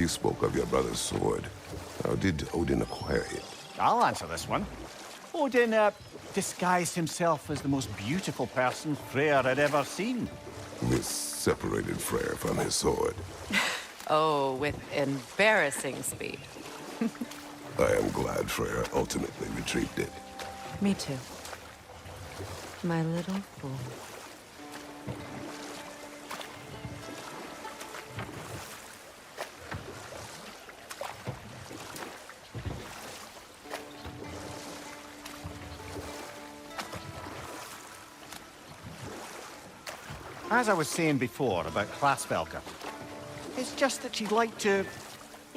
You spoke of your brother's sword. How did Odin acquire it? I'll answer this one. Odin, disguised himself as the most beautiful person Freyr had ever seen. This separated Freyr from his sword. Oh, with embarrassing speed. I am glad Freyr ultimately retrieved it. Me too. My little fool. As I was saying before about Hlasvelka, it's just that she'd like to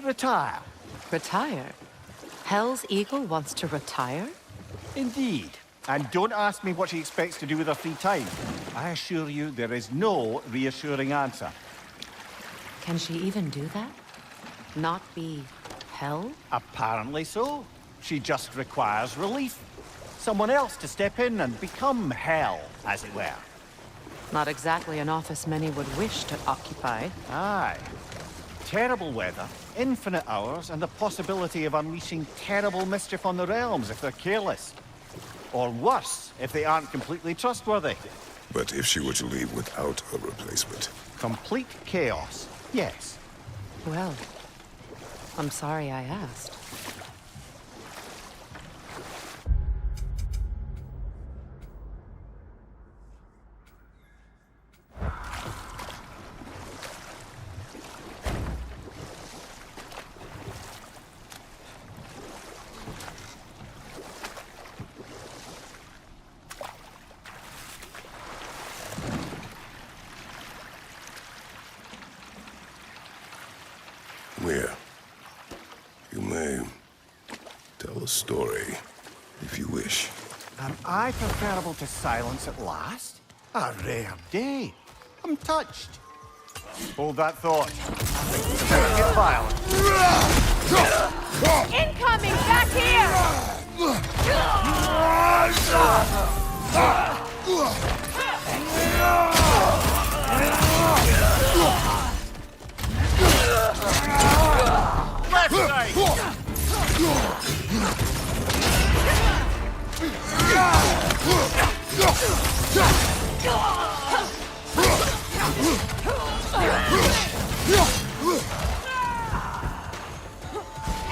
retire. Retire? Hell's Eagle wants to retire? Indeed. And don't ask me what she expects to do with her free time. I assure you there is no reassuring answer. Can she even do that? Not be hell? Apparently so. She just requires relief. Someone else to step in and become hell, as it were. Not exactly an office many would wish to occupy. Aye. Terrible weather, infinite hours, and the possibility of unleashing terrible mischief on the realms if they're careless. Or worse, if they aren't completely trustworthy. But if she were to leave without a replacement? Complete chaos, yes. Well, I'm sorry I asked. Where? You may tell a story, if you wish. Am I preferable to silence at last? A rare day. I'm touched. Hold that thought. It's about to get violent. Incoming! Back here! Left side!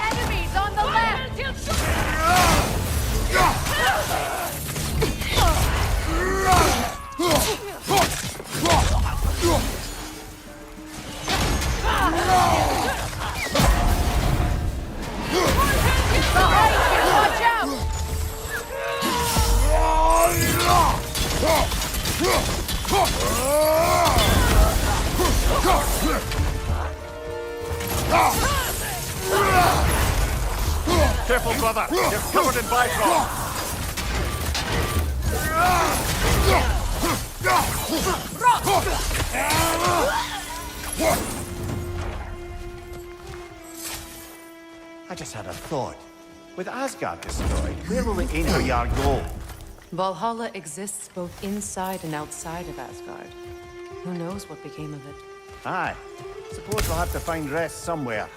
Enemies on the left! Watch out! Careful, brother. You're covered in bifrost. I just had a thought. With Asgard destroyed, where will the Einherjar go? Valhalla exists both inside and outside of Asgard. Who knows what became of it? Aye. Suppose we'll have to find rest somewhere.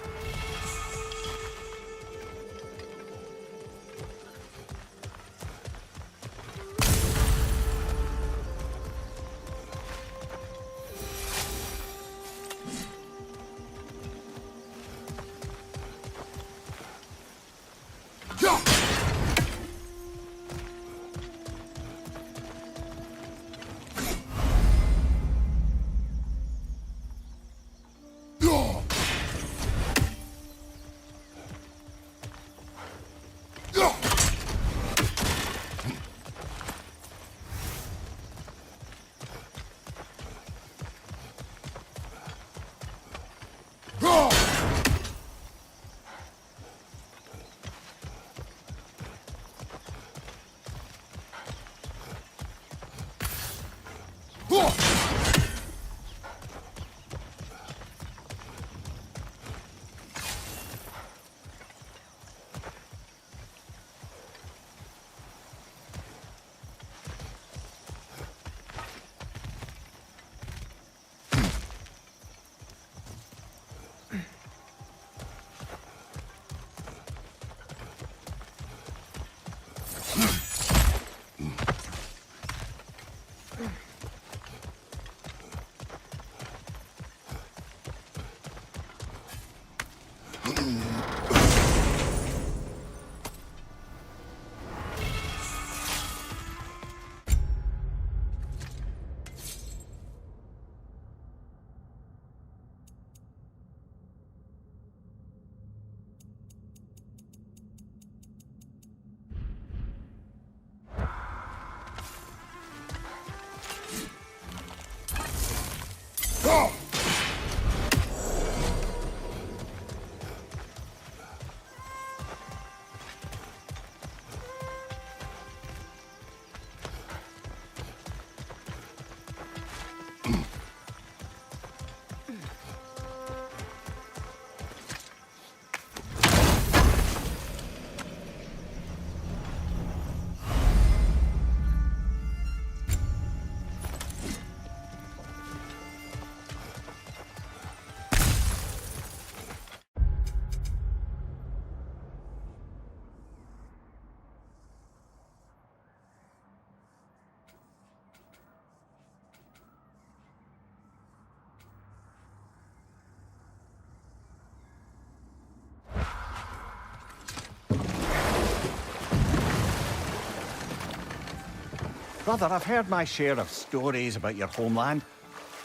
Brother, I've heard my share of stories about your homeland,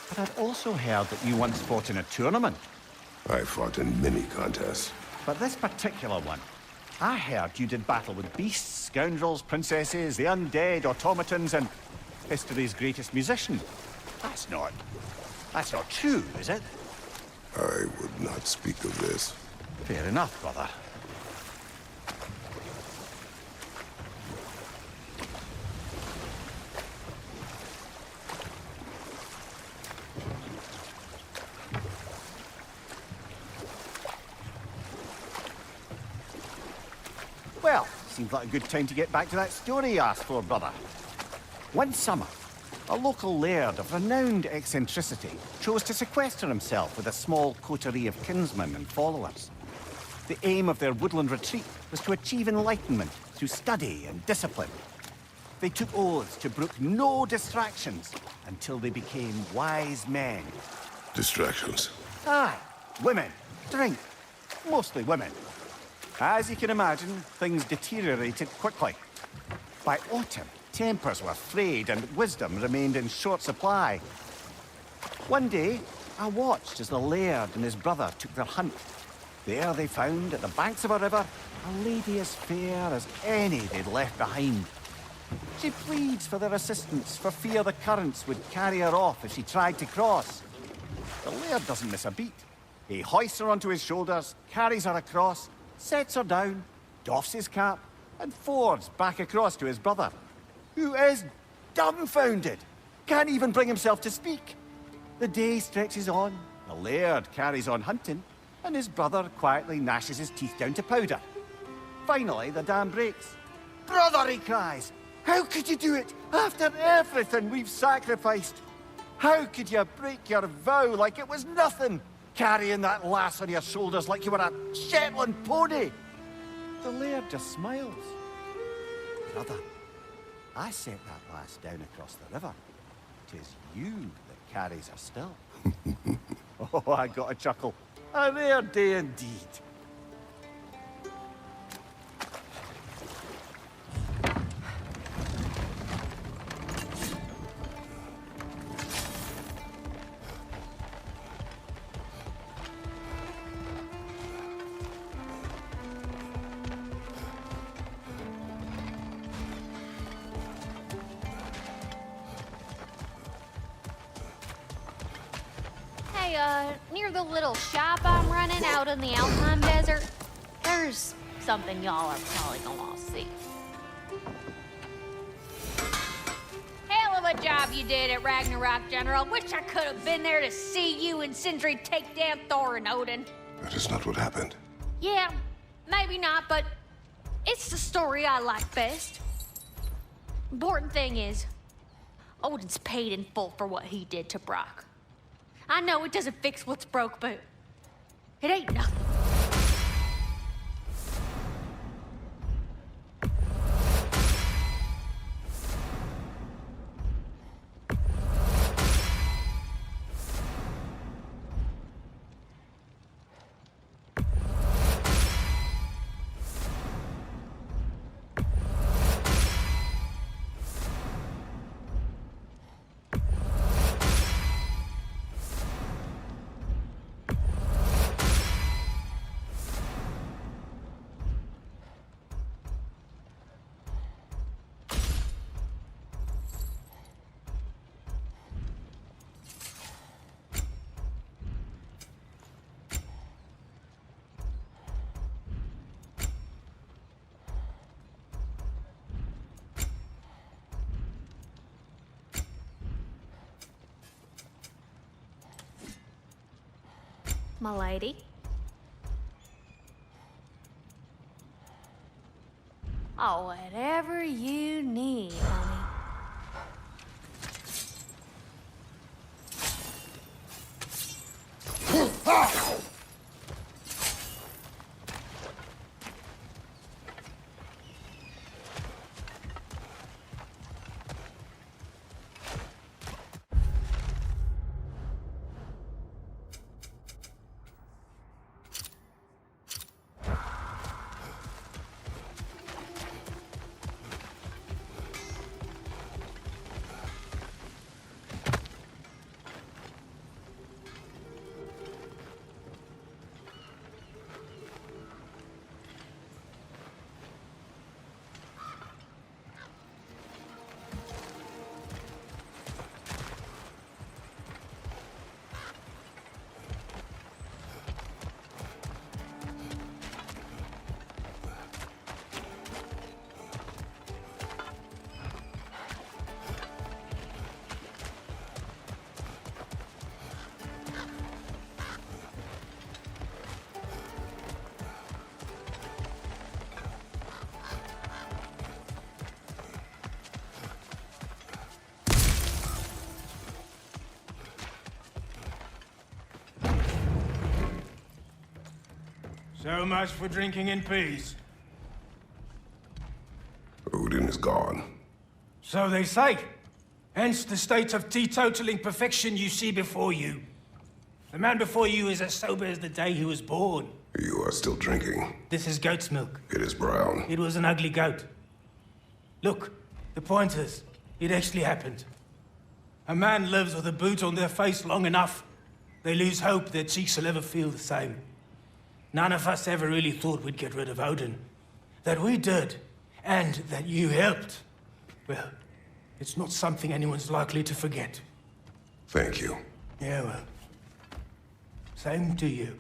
but I'd also heard that you once fought in a tournament. I fought in many contests. But this particular one, I heard you did battle with beasts, scoundrels, princesses, the undead, automatons, and history's greatest musician. That's not true, is it? I would not speak of this. Fair enough, brother. Well, seems like a good time to get back to that story you asked for, brother. One summer, a local laird of renowned eccentricity chose to sequester himself with a small coterie of kinsmen and followers. The aim of their woodland retreat was to achieve enlightenment through study and discipline. They took oaths to brook no distractions until they became wise men. Distractions. Aye, women, drink, mostly women. As you can imagine, things deteriorated quickly. By autumn, tempers were frayed and wisdom remained in short supply. One day, I watched as the laird and his brother took their hunt. There they found, at the banks of a river, a lady as fair as any they'd left behind. She pleads for their assistance for fear the currents would carry her off if she tried to cross. The laird doesn't miss a beat. He hoists her onto his shoulders, carries her across, sets her down, doffs his cap, and fords back across to his brother, who is dumbfounded, can't even bring himself to speak. The day stretches on, the laird carries on hunting, and his brother quietly gnashes his teeth down to powder. Finally, the dam breaks. "Brother," he cries, "how could you do it after everything we've sacrificed? How could you break your vow like it was nothing? Carrying that lass on your shoulders like you were a Shetland pony." The laird just smiles. "Brother, I sent that lass down across the river. 'Tis you that carries her still." Oh, I got a chuckle. A rare day indeed. Near the little shop I'm running out in the Alpine desert, there's something y'all are probably gonna see. Hell of a job you did at Ragnarok, General. Wish I could have been there to see you and Sindri take down Thor and Odin. That is not what happened. Yeah, maybe not, but it's the story I like best. Important thing is, Odin's paid in full for what he did to Brock. I know it doesn't fix what's broke, but it ain't nothing. my lady. Oh, whatever you need, honey. So much for drinking in peace. Odin is gone. So they say. Hence the state of teetotaling perfection you see before you. The man before you is as sober as the day he was born. You are still drinking. This is goat's milk. It is brown. It was an ugly goat. Look, the point is, it actually happened. A man lives with a boot on their face long enough, they lose hope their cheeks will ever feel the same. None of us ever really thought we'd get rid of Odin. That we did, and that you helped. Well, it's not something anyone's likely to forget. Thank you. Yeah, well, same to you.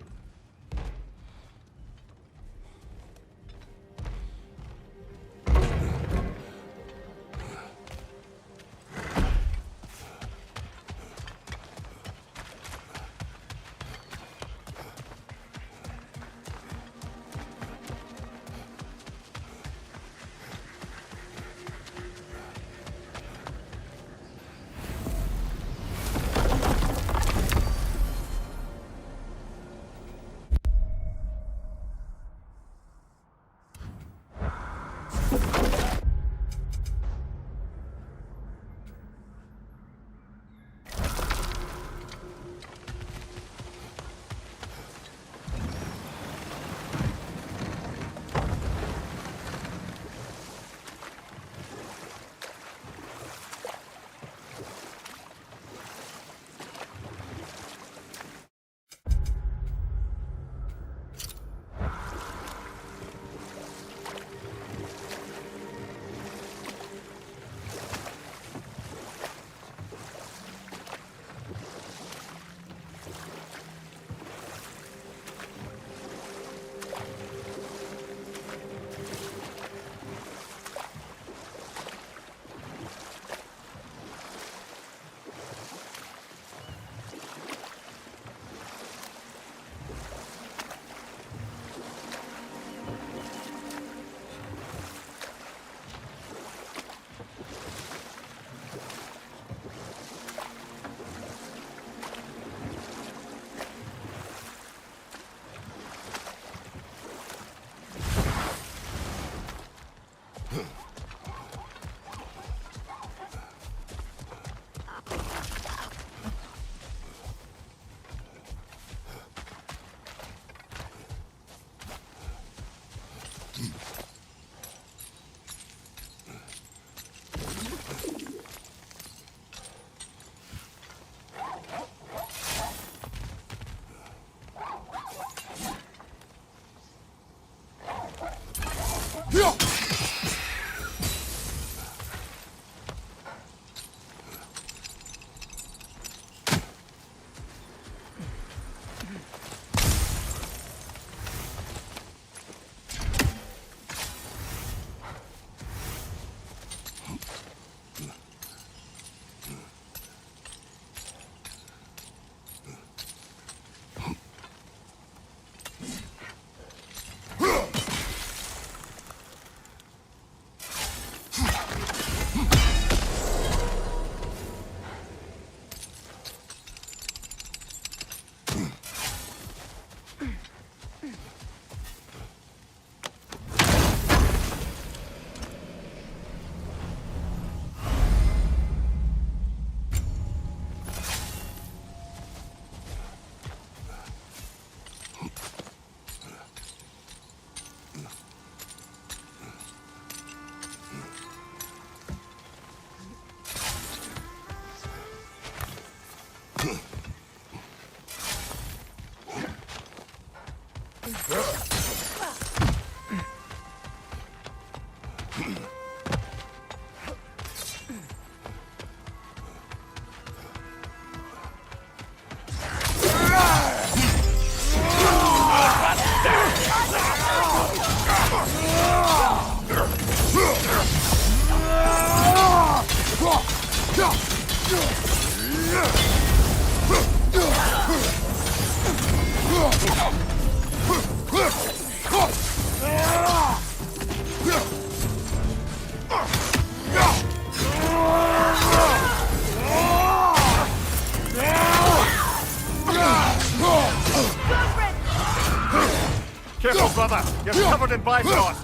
Careful, brother! You're covered in blind shot!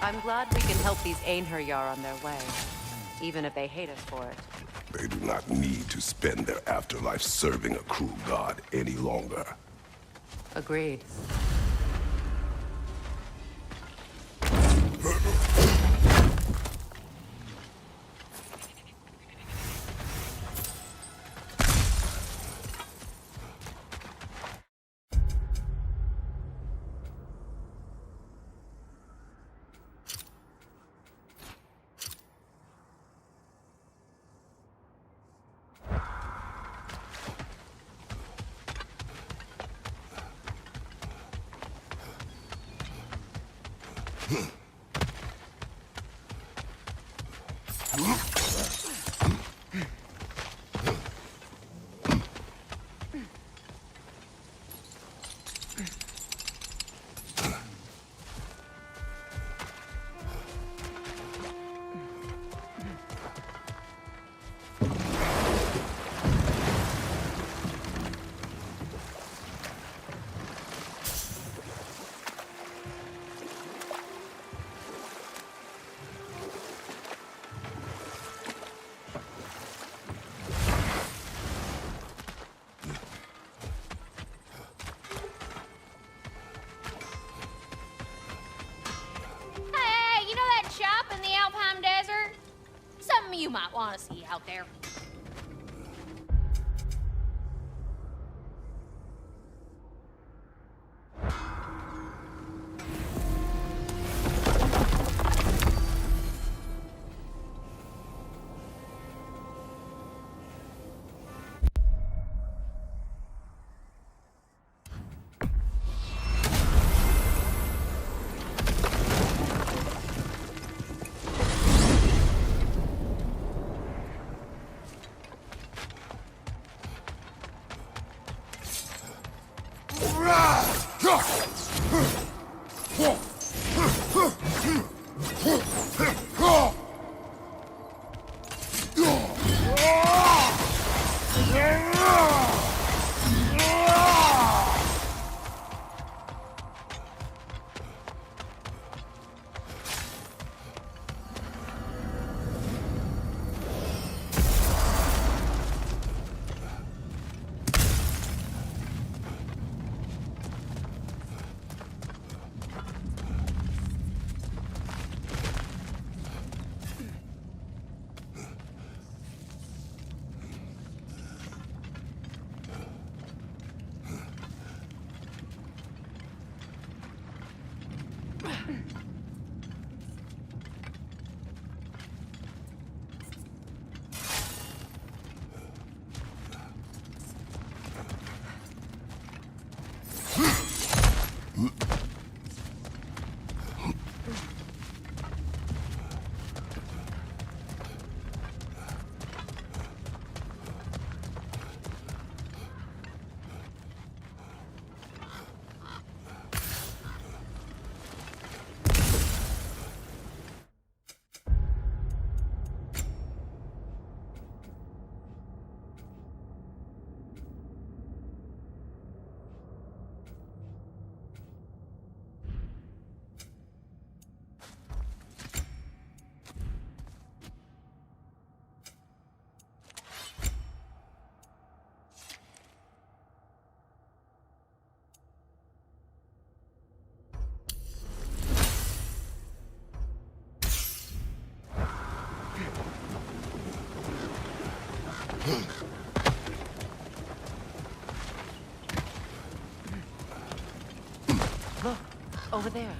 I'm glad we can help these Einherjar on their way, even if they hate us for it. They do not need to spend their afterlife serving a cruel god any longer. Agreed. Shop in the Alpine Desert? Something you might want to see out there. Look, over there.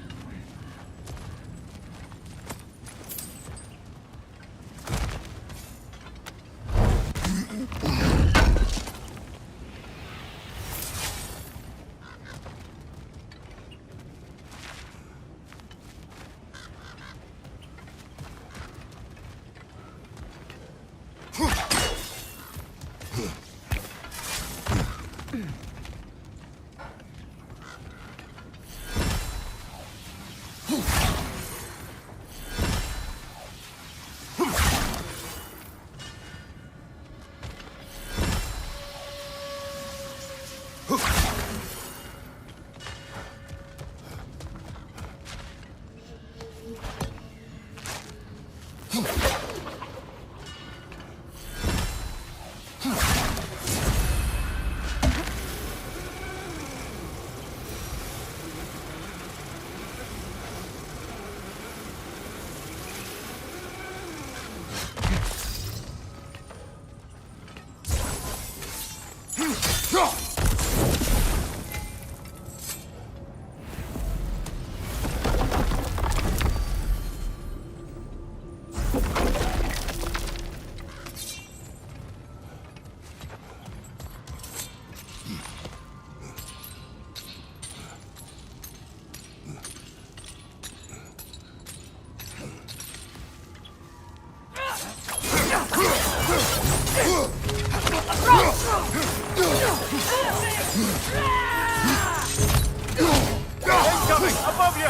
Incoming! Above you!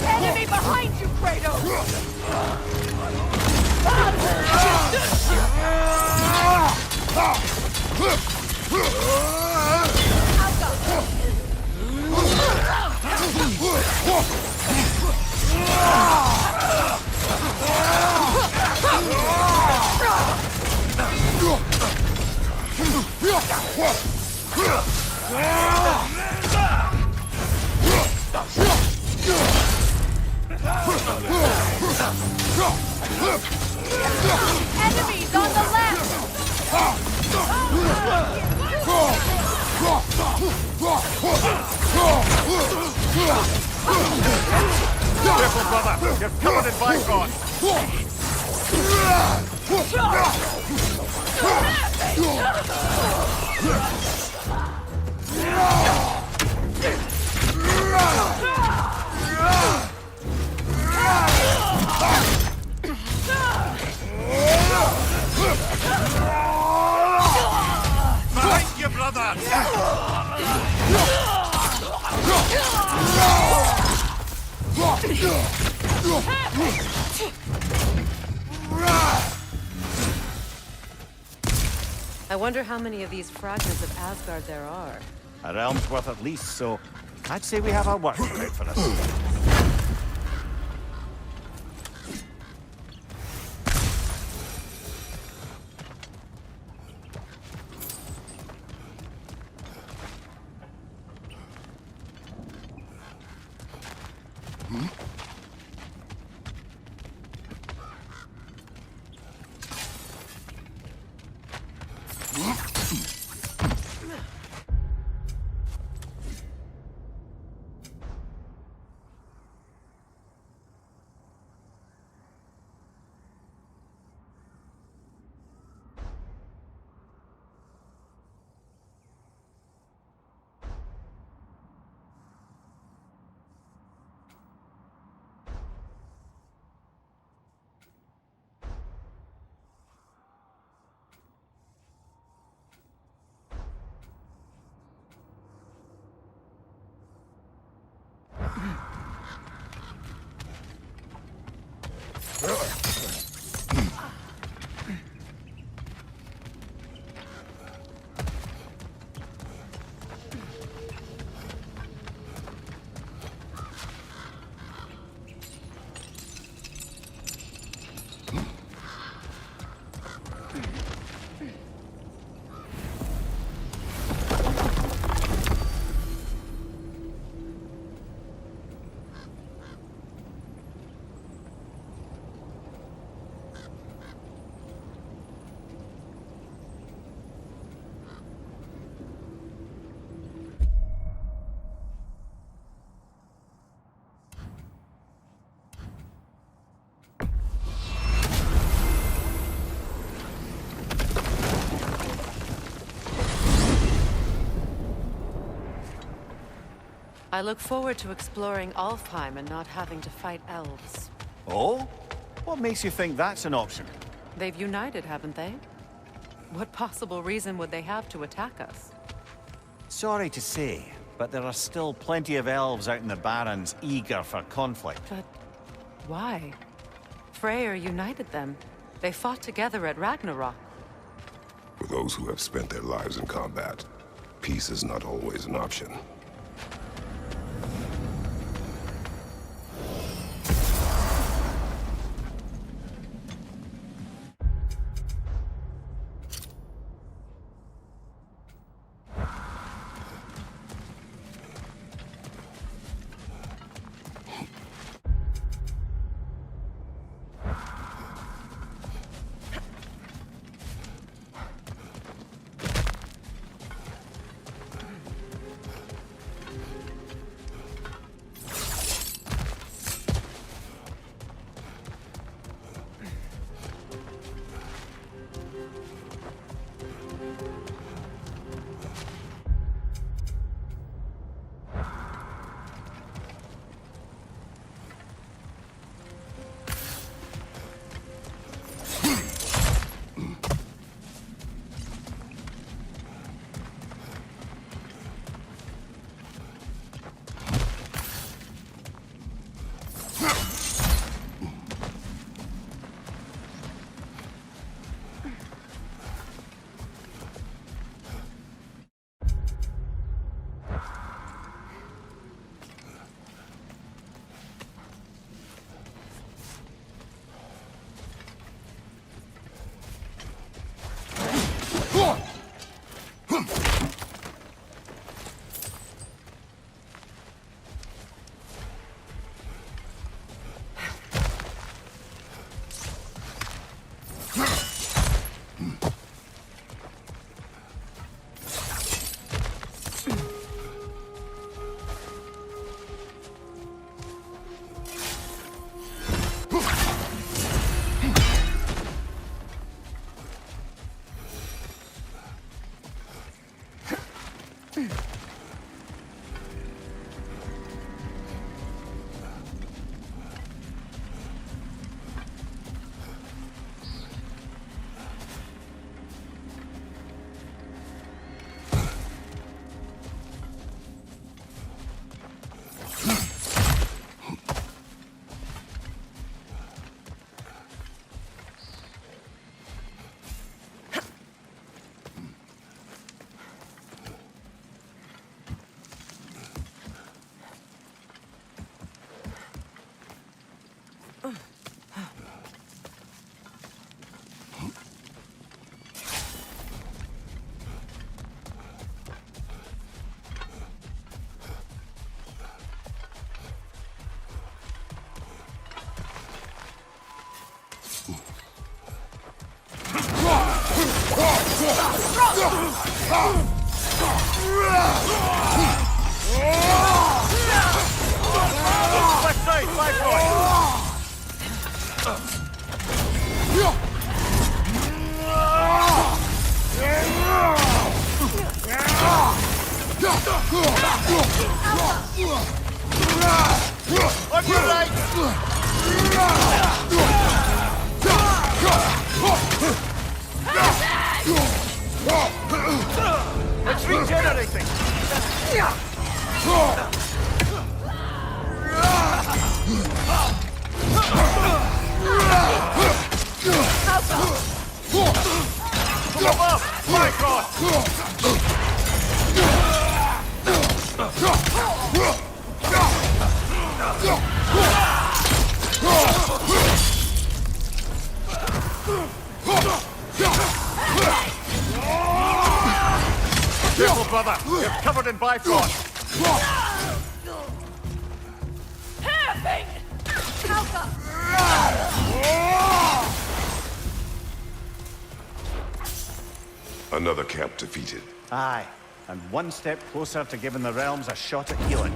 Enemy behind you, Kratos! Enemies on the left! Careful, brother! You're covered in bygone! Behind you, brother! I wonder how many of these fragments of Asgard there are. A realm's worth at least, so I'd say we have our work cut out for us. I look forward to exploring Alfheim and not having to fight elves. Oh? What makes you think that's an option? They've united, haven't they? What possible reason would they have to attack us? Sorry to say, but there are still plenty of elves out in the Barrens eager for conflict. But why? Freyr united them. They fought together at Ragnarok. For those who have spent their lives in combat, peace is not always an option. Left side, flag point! On your right! It's regenerating! Come above! My God! Careful, brother! You're covered in Bifrost! Another camp defeated. Aye, and one step closer to giving the realms a shot at healing.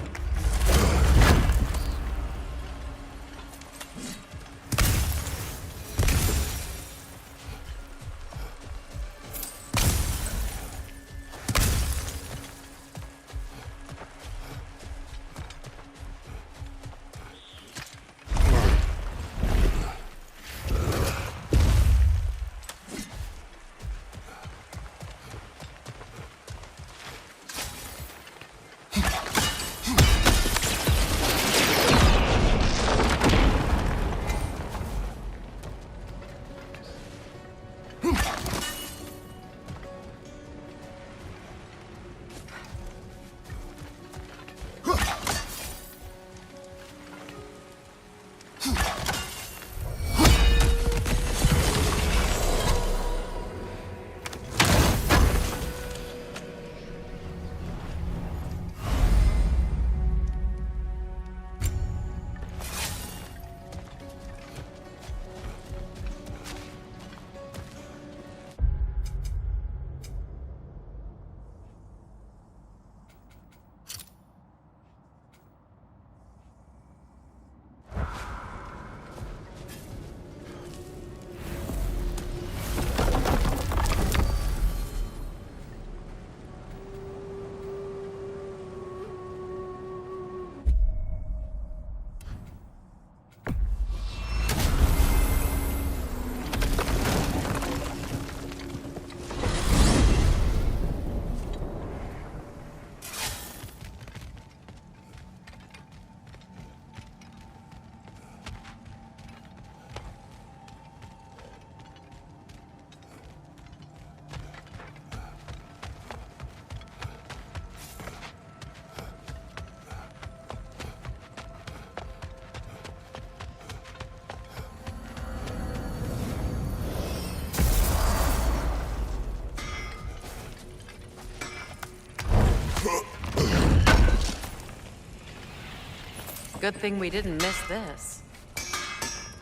Good thing we didn't miss this.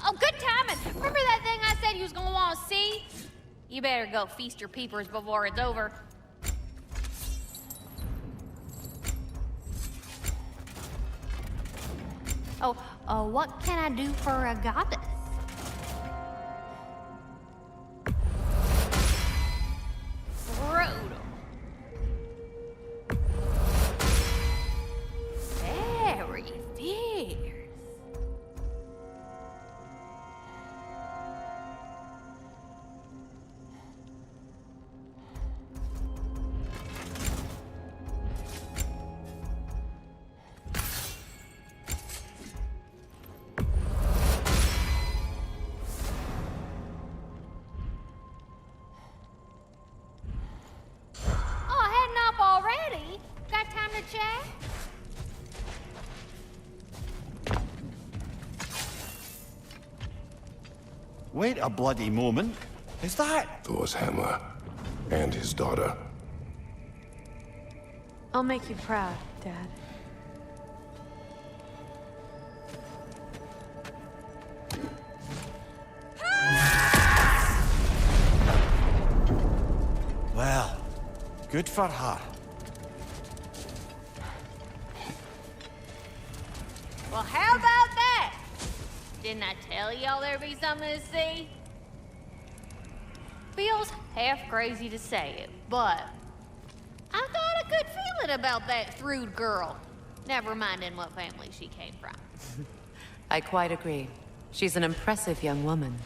Oh, good timing. Remember that thing I said you was gonna want to see? You better go feast your peepers before it's over. Oh, what can I do for a goddess? Brutal. Very fierce. Already? Got time to chat? Wait a bloody moment. Is that? Thor's hammer. And his daughter. I'll make you proud, Dad. Well, good for her. Well, how about that? Didn't I tell y'all there'd be something to see? Feels half crazy to say it, but I got a good feeling about that Thrud girl. Never minding what family she came from. I quite agree. She's an impressive young woman.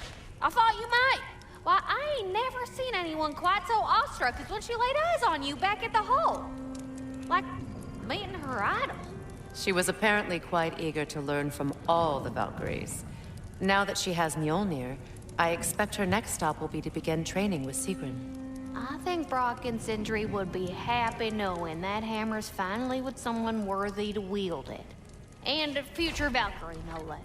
I thought you might. Why, I ain't never seen anyone quite so awestruck as when she laid eyes on you back at the hole. Like meeting her idol. She was apparently quite eager to learn from all the Valkyries. Now that she has Mjolnir, I expect her next stop will be to begin training with Sigrun. I think Brock and Sindri would be happy knowing that hammer's finally with someone worthy to wield it. And a future Valkyrie, no less.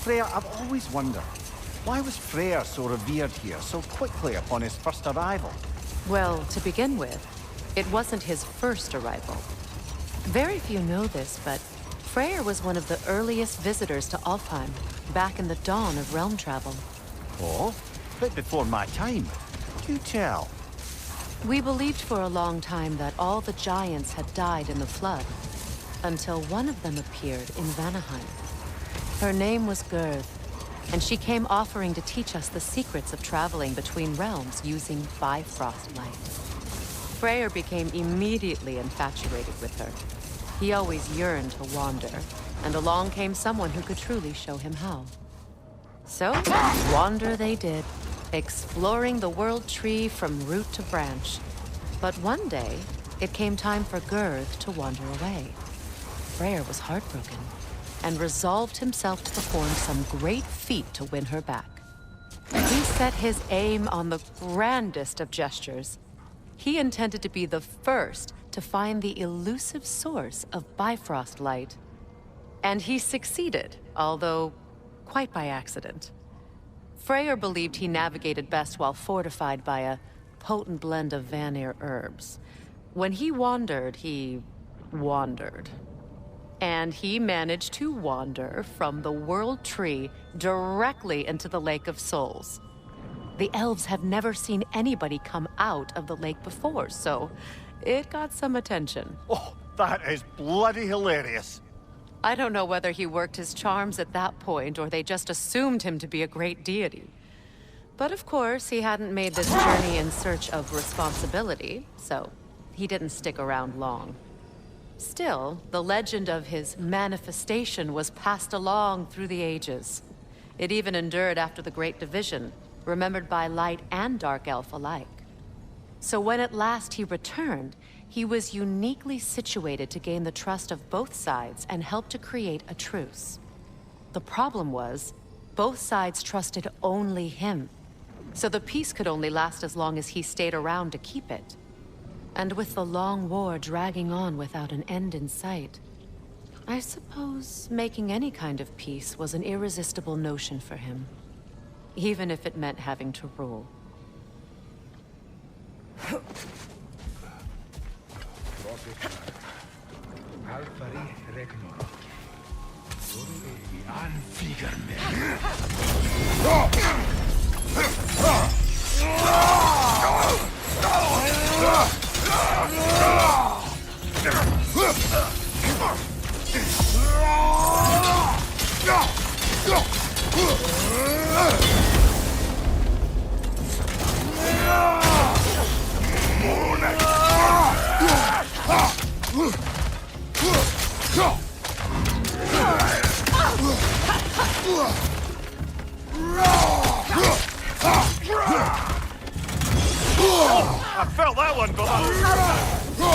Freyr, I've always wondered, why was Freyr so revered here so quickly upon his first arrival? Well, to begin with, it wasn't his first arrival. Very few know this, but Freyr was one of the earliest visitors to Alfheim, back in the dawn of realm travel. Oh, bit before my time. Do tell. We believed for a long time that all the giants had died in the flood, until one of them appeared in Vanaheim. Her name was Gerd, and she came offering to teach us the secrets of traveling between realms using Bifrost light. Freyr became immediately infatuated with her. He always yearned to wander, and along came someone who could truly show him how. So, wander they did, exploring the world tree from root to branch. But one day, it came time for Gerd to wander away. Freyr was heartbroken, and resolved himself to perform some great feat to win her back. He set his aim on the grandest of gestures. He intended to be the first to find the elusive source of Bifrost light. And he succeeded, although quite by accident. Freyr believed he navigated best while fortified by a potent blend of Vanir herbs. When he wandered, he wandered. And he managed to wander from the World Tree directly into the Lake of Souls. The elves have never seen anybody come out of the lake before, so it got some attention. Oh, that is bloody hilarious. I don't know whether he worked his charms at that point or they just assumed him to be a great deity. But of course, he hadn't made this journey in search of responsibility, so he didn't stick around long. Still, the legend of his manifestation was passed along through the ages. It even endured after the Great Division, remembered by Light and Dark Elf alike. So when at last he returned, he was uniquely situated to gain the trust of both sides and help to create a truce. The problem was, both sides trusted only him. So the peace could only last as long as he stayed around to keep it. And with the long war dragging on without an end in sight, I suppose making any kind of peace was an irresistible notion for him. Even if it meant having to rule. I felt that one, brother.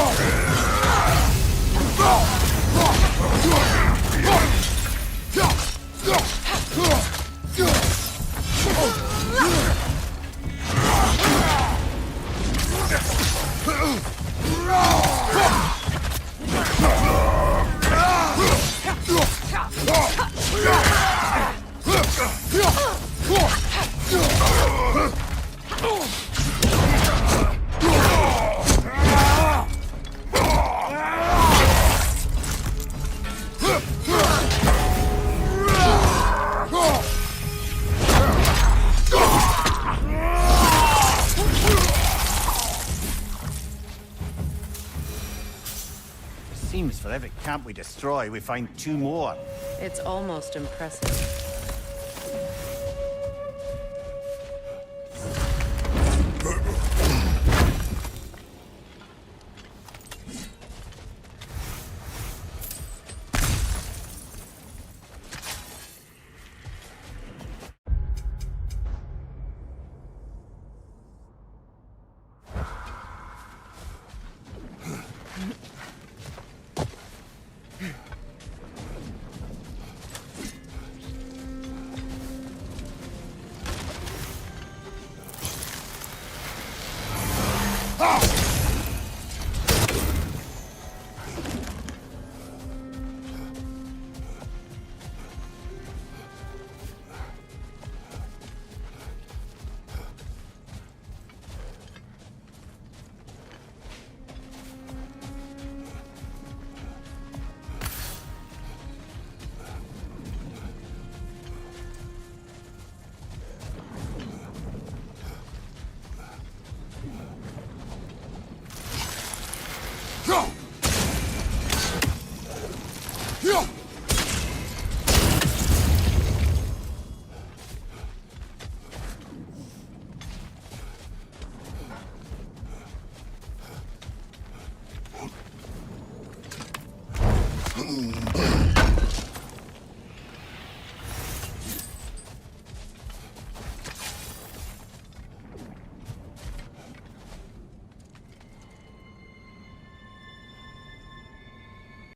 Seems for every camp we destroy, we find two more. It's almost impressive.